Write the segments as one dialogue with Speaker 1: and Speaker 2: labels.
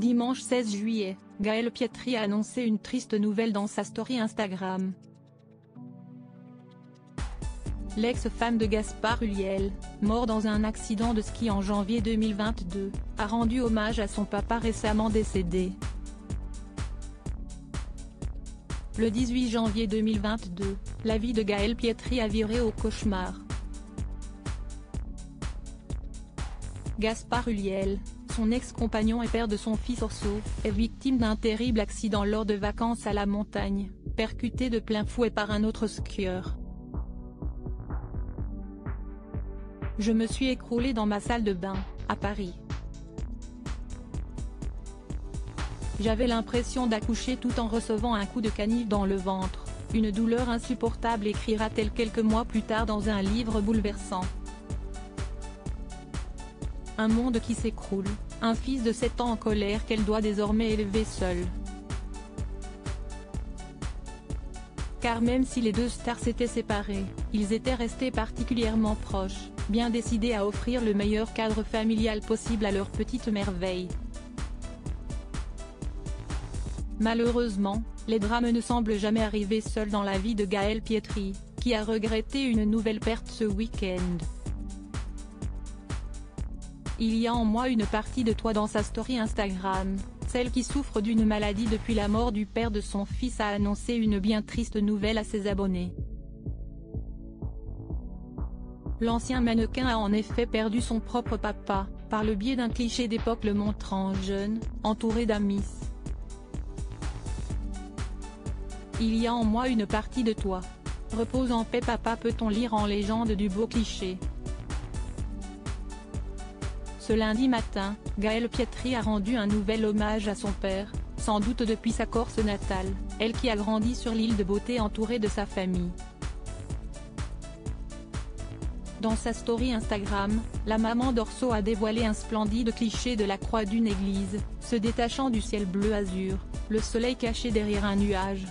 Speaker 1: Dimanche 16 juillet, Gaëlle Pietri a annoncé une triste nouvelle dans sa story Instagram. L'ex-femme de Gaspard Ulliel, mort dans un accident de ski en janvier 2022, a rendu hommage à son papa récemment décédé. Le 18 janvier 2022, la vie de Gaëlle Pietri a viré au cauchemar. Gaspard Ulliel, son ex-compagnon et père de son fils Orso, est victime d'un terrible accident lors de vacances à la montagne, percuté de plein fouet par un autre skieur. Je me suis écroulé dans ma salle de bain, à Paris. J'avais l'impression d'accoucher tout en recevant un coup de canif dans le ventre, une douleur insupportable, écrira-t-elle quelques mois plus tard dans un livre bouleversant. Un monde qui s'écroule, un fils de 7 ans en colère qu'elle doit désormais élever seule. Car même si les deux stars s'étaient séparés, ils étaient restés particulièrement proches, bien décidés à offrir le meilleur cadre familial possible à leur petite merveille. Malheureusement, les drames ne semblent jamais arriver seuls dans la vie de Gaëlle Pietri, qui a regretté une nouvelle perte ce week-end. Il y a en moi une partie de toi dans sa story Instagram, celle qui souffre d'une maladie depuis la mort du père de son fils, a annoncé une bien triste nouvelle à ses abonnés. L'ancien mannequin a en effet perdu son propre papa, par le biais d'un cliché d'époque le montrant jeune, entouré d'amis. Il y a en moi une partie de toi. Repose en paix papa, peut-on lire en légende du beau cliché. Ce lundi matin, Gaëlle Pietri a rendu un nouvel hommage à son père, sans doute depuis sa Corse natale, elle qui a grandi sur l'île de Beauté entourée de sa famille. Dans sa story Instagram, la maman d'Orso a dévoilé un splendide cliché de la croix d'une église, se détachant du ciel bleu azur, le soleil caché derrière un nuage.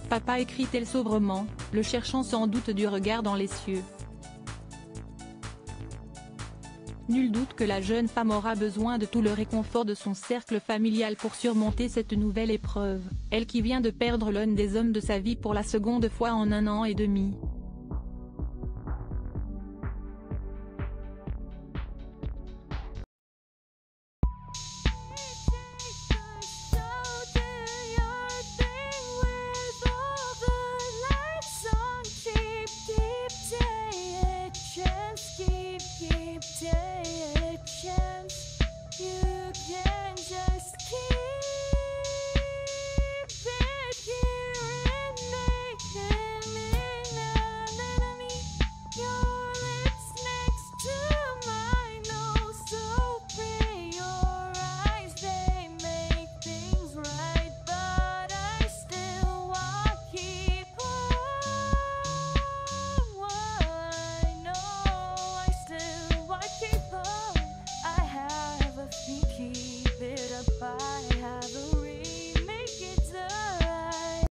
Speaker 1: Papa, écrit-elle sobrement, le cherchant sans doute du regard dans les cieux. Nul doute que la jeune femme aura besoin de tout le réconfort de son cercle familial pour surmonter cette nouvelle épreuve, elle qui vient de perdre l'un des hommes de sa vie pour la seconde fois en 1 an et demi.